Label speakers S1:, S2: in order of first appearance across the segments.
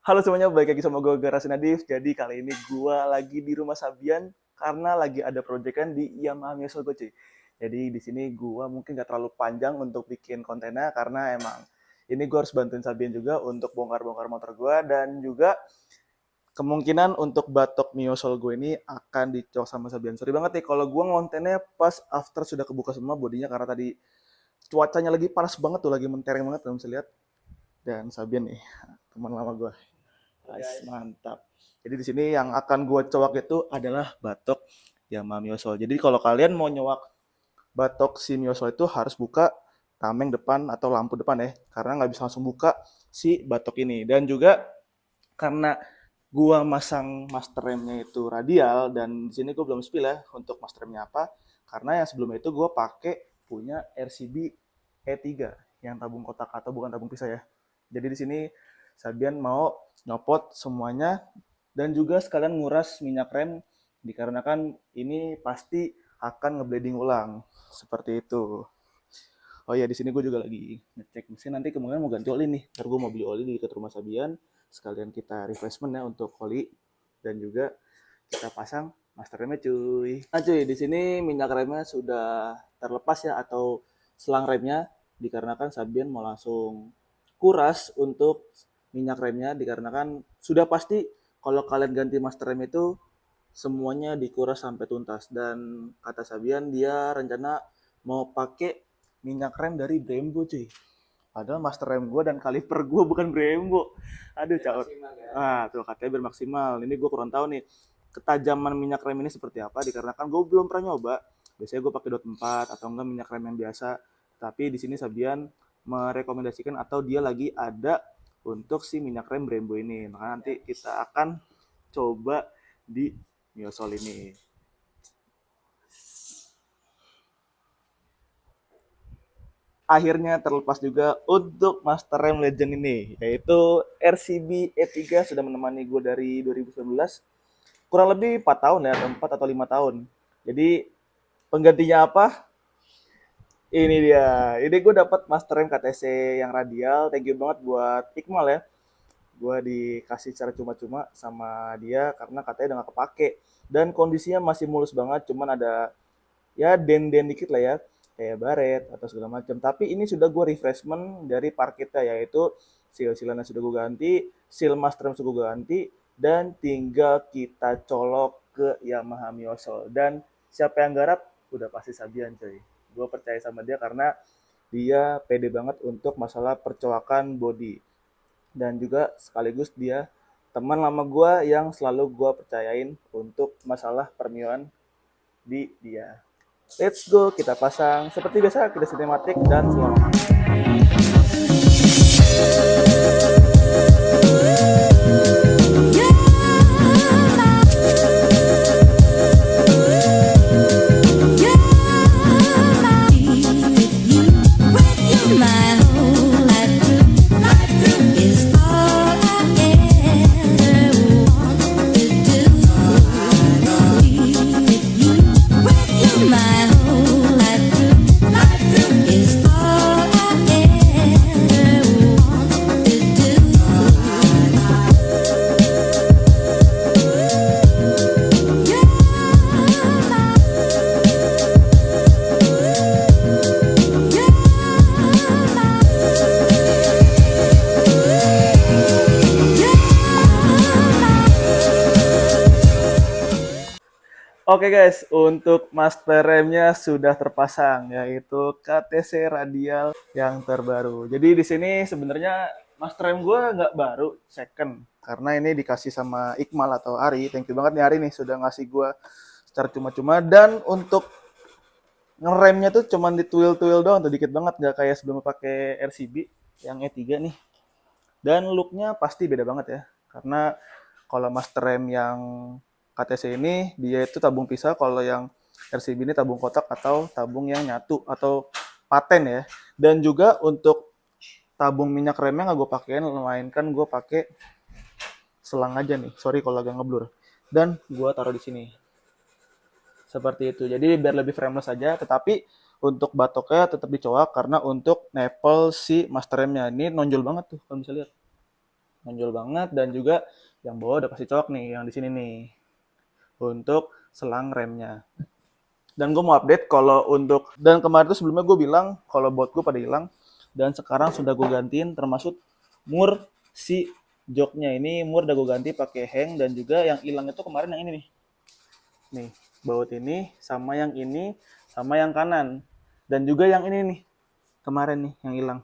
S1: Halo semuanya, balik lagi sama gue Garasi Nadif. Jadi kali ini gue lagi di rumah Sabian karena lagi ada proyekan di Yamaha Miyosol gue cuy. Jadi di sini gue mungkin gak terlalu panjang untuk bikin kontennya karena emang ini gue harus bantuin Sabian juga untuk bongkar-bongkar motor gue dan juga kemungkinan untuk batok Miyosol gue ini akan dicok sama Sabian. Sorry banget nih kalau gue ngontennya pas after sudah kebuka semua bodinya karena tadi cuacanya lagi panas banget tuh, lagi mentereng banget, kalian bisa lihat. Dan Sabian nih, teman lama gue. Guys, mantap. Jadi di sini yang akan gue cowok itu adalah batok Yamaha Miyosol. Jadi kalau kalian mau nyowak batok si Miyosol itu harus buka tameng depan atau lampu depan ya, karena nggak bisa langsung buka si batok ini. Dan juga karena gua masang master remnya itu radial dan di sini gue belum spill ya untuk master remnya apa, karena yang sebelumnya itu gue pakai punya RCB E3 yang tabung kotak atau bukan tabung pisah ya. Jadi di sini Sabian mau nyopot semuanya dan juga sekalian nguras minyak rem dikarenakan ini pasti akan ngeblading ulang seperti itu. Oh ya, di sini gue juga lagi ngecek mesin, nanti kemungkinan mau ganti oli nih. Ntar gue mau beli oli di dekat rumah Sabian, sekalian kita refreshment ya untuk oli dan juga kita pasang master remnya cuy. Nah cuy, di sini minyak remnya sudah terlepas ya atau selang remnya dikarenakan Sabian mau langsung kuras untuk minyak remnya dikarenakan sudah pasti kalau kalian ganti master rem itu semuanya dikuras sampai tuntas dan kata Sabian dia rencana mau pakai minyak rem dari Brembo cuy. Padahal master rem gue dan kaliper gue bukan Brembo. Aduh caur. Ah tuh katanya biar maksimal. Ini gue kurang tahu nih ketajaman minyak rem ini seperti apa dikarenakan gue belum pernah nyoba. Biasanya gue pakai dot 4 atau enggak minyak rem yang biasa. Tapi di sini Sabian merekomendasikan atau dia lagi ada untuk si minyak rem Brembo ini. Maka nanti kita akan coba di Miyosol ini. Akhirnya terlepas juga untuk Master Rem Legend ini, yaitu RCB E3 sudah menemani gue dari 2019, kurang lebih 4 tahun ya, 4 atau 5 tahun. Jadi penggantinya apa? Ini dia. Ini gue dapat Master Rem KTC yang radial. Thank you banget buat Iqmal ya. Gue dikasih secara cuma-cuma sama dia karena katanya udah gak kepake. Dan kondisinya masih mulus banget, cuman ada ya den-den dikit lah ya, kayak baret atau segala macam. Tapi ini sudah gue refreshment dari parkitnya, yaitu seal-sealannya sudah gue ganti, seal master sudah gue ganti, dan tinggal kita colok ke Yamaha Miyosol. Dan siapa yang garap? Udah pasti Sabian coy. Gue percaya sama dia karena dia pede banget untuk masalah percoakan body. Dan juga sekaligus dia teman lama gue yang selalu gue percayain untuk masalah permioan di dia. Let's go, kita pasang seperti biasa, kita sinematik dan selamat. Oke guys, untuk master remnya sudah terpasang, yaitu KTC Radial yang terbaru. Jadi di sini sebenarnya master rem gue nggak baru, second. Karena ini dikasih sama Iqmal atau Ari. Thank you banget nih Ari nih, sudah ngasih gue secara cuma-cuma. Dan untuk ngeremnya tuh cuman dituil-tuil doang, tuh dikit banget. Nggak kayak sebelum pakai RCB yang E3 nih. Dan looknya pasti beda banget ya. Karena kalau master rem yang KTC ini dia itu tabung pisah, kalau yang RCB ini tabung kotak atau tabung yang nyatu atau paten ya. Dan juga untuk tabung minyak remnya nggak gue pakein, melainkan gue pakai selang aja nih. Sorry kalau agak ngeblur. Dan gue taruh di sini. Seperti itu. Jadi biar lebih frameless saja, tetapi untuk batoknya tetap dicoak karena untuk nipple si master remnya ini nonjol banget tuh kalau bisa lihat. nonjol banget. Dan juga yang bawah udah pasti colok nih, yang di sini nih untuk selang remnya. Dan gue mau update kalau untuk, dan kemarin tuh sebelumnya gue bilang kalau baut gue pada hilang, dan sekarang sudah gue gantiin, termasuk mur si joknya ini, mur udah gue ganti pakai hang. Dan juga yang hilang itu kemarin yang ini nih baut ini, sama yang ini, sama yang kanan, dan juga yang ini nih kemarin nih yang hilang.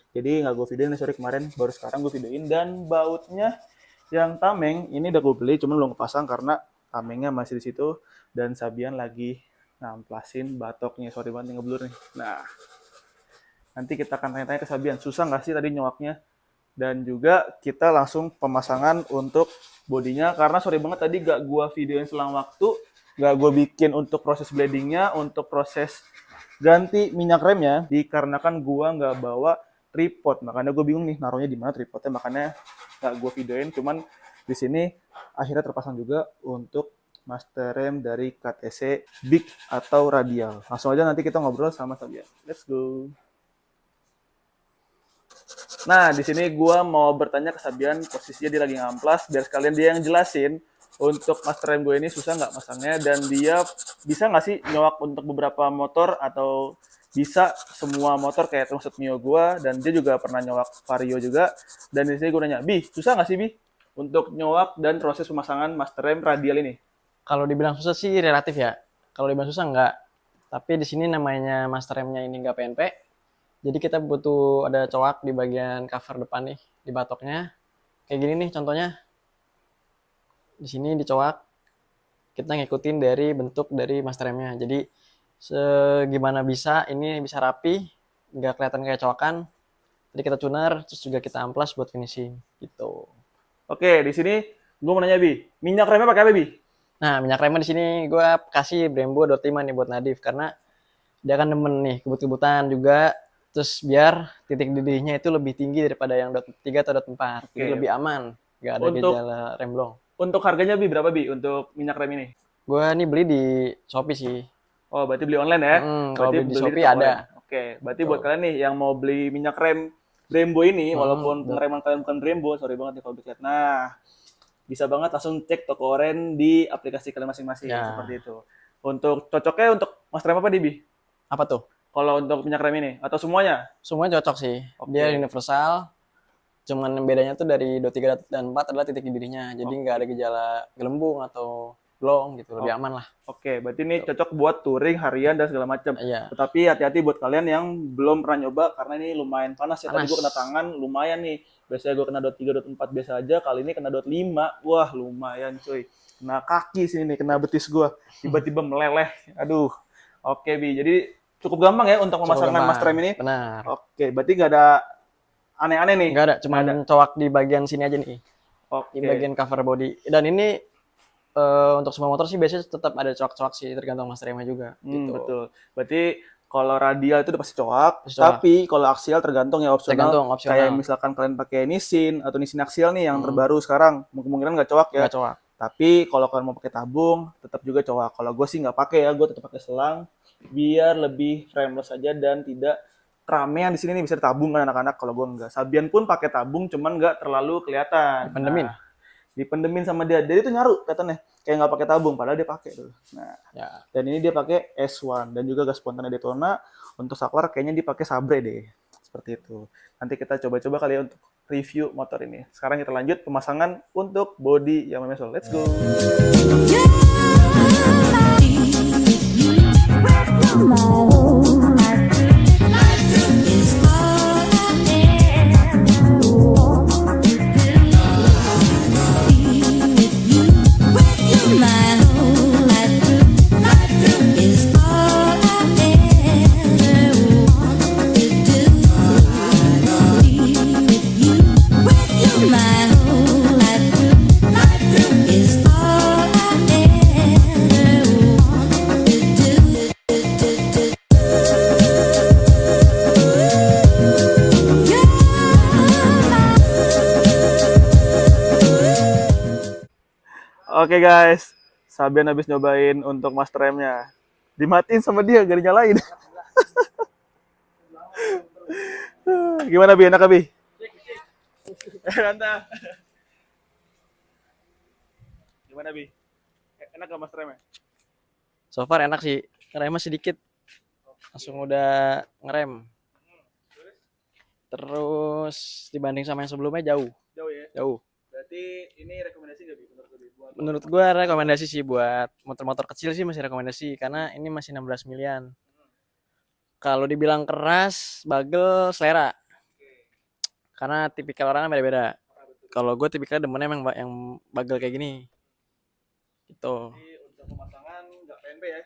S1: Jadi nggak gue videoin, sorry, kemarin baru sekarang gue videoin. Dan bautnya yang tameng ini udah gue beli, cuman belum kepasang karena tamengnya masih di situ dan Sabian lagi ngamplasin batoknya. Sorry banget ngeblur nih. Nah, nanti kita akan tanya-tanya ke Sabian, susah nggak sih tadi nyowaknya? Dan juga kita langsung pemasangan untuk bodinya, karena sorry banget tadi gak gue videoin selang waktu, gak gue bikin untuk proses bladingnya, untuk proses ganti minyak remnya, dikarenakan gue nggak bawa tripod. Makanya gue bingung nih naruhnya di mana tripodnya, makanya nggak gue videoin. Cuman di sini akhirnya terpasang juga untuk master rem dari KTC Big atau Radial. Langsung aja nanti kita ngobrol sama Sabian. Let's go. Nah, di sini gue mau bertanya ke Sabian, posisinya dia lagi ngamplas, biar sekalian dia yang jelasin untuk master rem gue ini susah nggak masangnya, dan dia bisa nggak sih nyowak untuk beberapa motor, atau bisa semua motor kayak Trumset Mio gue, dan dia juga pernah nyowak Vario juga. Dan di sini gue nanya, Bi, susah nggak sih Bi untuk nyowak dan proses pemasangan master rem Radial ini?
S2: Kalau dibilang susah sih relatif ya. Kalau dibilang susah enggak. Tapi di sini namanya master remnya ini enggak PNP. Jadi kita butuh ada coak di bagian cover depan nih, di batoknya. Kayak gini nih contohnya. Di sini dicoak. Kita ngikutin dari bentuk dari master remnya. Jadi segimana bisa ini bisa rapi, enggak kelihatan kayak coakan. Jadi kita tuner, terus juga kita amplas buat finishing gitu.
S1: Oke, di sini gue mau nanya Bi, minyak remnya pakai apa Bi?
S2: Nah, minyak remnya di sini gue kasih Brembo 25 nih buat Nadif, karena dia kan demen nih kebut-kebutan juga, terus biar titik didihnya itu lebih tinggi daripada yang dot 3 atau dot 4. Jadi lebih aman, nggak ada gejala remblong.
S1: Untuk harganya Bi berapa Bi untuk minyak rem ini?
S2: Gue nih beli di Shopee sih.
S1: Oh, berarti beli online ya?
S2: Kalau beli di Shopee ada.
S1: Oke, berarti buat kalian nih yang mau beli minyak rem Brembo ini, walaupun pengereman kalian bukan Brembo, sorry banget nih kalau dilihat. Nah, bisa banget langsung cek toko oren di aplikasi kalian masing-masing, seperti itu. Untuk cocoknya untuk mas rem apa nih Bi?
S2: Apa tuh?
S1: Kalau untuk minyak rem ini atau semuanya?
S2: Semuanya cocok sih. Dia universal. Cuman bedanya tuh dari dot 3 dan 4 adalah titik didihnya. Jadi nggak ada gejala gelembung atau blong gitu, lebih aman lah.
S1: Oke, berarti ini cocok buat touring harian dan segala macam.
S2: Iya.
S1: Tetapi hati-hati buat kalian yang belum pernah nyoba, karena ini lumayan panas ya. Tadi gue kena tangan lumayan nih. Biasanya gue kena dot 3, dot 4 biasa aja. Kali ini kena dot 5. Wah, lumayan cuy. Kena kaki sini nih, kena betis gue. Tiba-tiba meleleh. Aduh. Oke, Bi. Jadi cukup gampang ya untuk memasangkan master rem ini.
S2: Benar.
S1: Oke, berarti nggak ada aneh-aneh nih?
S2: Nggak ada, cuma coak di bagian sini aja nih.
S1: Oke.
S2: Di bagian cover body. Dan ini untuk semua motor sih biasanya tetap ada coak-coak sih, tergantung master remnya juga. Gitu.
S1: Betul. Berarti kalau radial itu udah pasti coak, tapi kalau aksial tergantung ya, opsional. Kayak misalkan kalian pakai Nissin atau Nissin aksial nih yang terbaru sekarang, kemungkinan nggak coak ya.
S2: Nggak coak.
S1: Tapi kalau kalian mau pakai tabung, tetap juga coak. Kalau gue sih nggak pakai ya, gue tetap pakai selang biar lebih frameless aja dan tidak ramean. Di sini nih bisa ditabung kan anak-anak. Kalau gue nggak, Sabian pun pakai tabung, cuman nggak terlalu kelihatan. Dipendemin sama dia. Dia itu nyaru katanya, kayak nggak pakai tabung, padahal dia pakai tuh. Nah, dan ini dia pakai S1 dan juga gas spontan Daytona. Untuk saklar kayaknya dia pakai Sabre deh. Seperti itu. Nanti kita coba-coba kali ya untuk review motor ini. Sekarang kita lanjut pemasangan untuk bodi Yamaha Soul. Let's go. Oke guys, Sabian habis nyobain untuk master remnya. Dimatiin sama dia, gak dinyalain. Gimana Bi, enak Bi? Mantap. Gimana Bi? Enak gak mas remnya?
S2: So far enak sih, remnya sedikit, langsung udah ngerem. Terus dibanding sama yang sebelumnya jauh.
S1: Jauh ya?
S2: Jauh.
S1: Berarti ini rekomendasi nggak Bi?
S2: Menurut gua rekomendasi sih buat motor-motor kecil sih masih rekomendasi karena ini masih 16 milian. Kalau dibilang keras, bagel, selera. Karena tipikal orangnya beda-beda. Kalau gue tipikal demennya emang yang bagel kayak gini. Gitu.
S1: Jadi untuk pemasangan nggak PNP ya?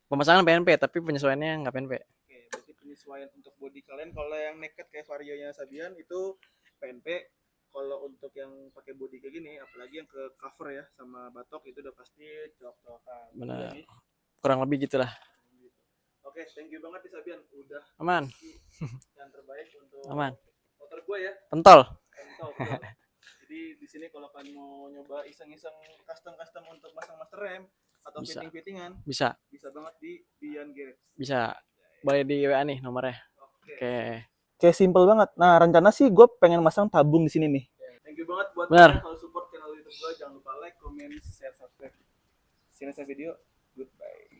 S2: Pemasangan PNP tapi penyesuaiannya nggak PNP.
S1: Oke, berarti penyesuaian untuk bodi kalian kalau yang naked kayak Vario-nya Sabian itu PNP. Kalau untuk yang pakai bodi kayak gini, apalagi yang ke cover ya sama batok itu udah pasti colok-colokan.
S2: Benar. Kurang lebih gitulah.
S1: Oke, thank you banget nih Sabian, udah
S2: Aman.
S1: yang terbaik untuk
S2: Aman.
S1: motor gue ya.
S2: Pentol.
S1: Jadi di sini kalau kalian mau nyoba iseng-iseng custom untuk masang master rem atau
S2: Bisa.
S1: fitting-fittingan,
S2: Bisa.
S1: bisa banget di Bian Garage.
S2: Bisa. Boleh di WA nih nomornya. Oke.
S1: Kayak simple banget. Nah, rencana sih gue pengen masang tabung di sini nih. Thank you banget buat kalian kalau support channel YouTube gue. Jangan lupa like, comment, share, subscribe. See you next video. Goodbye.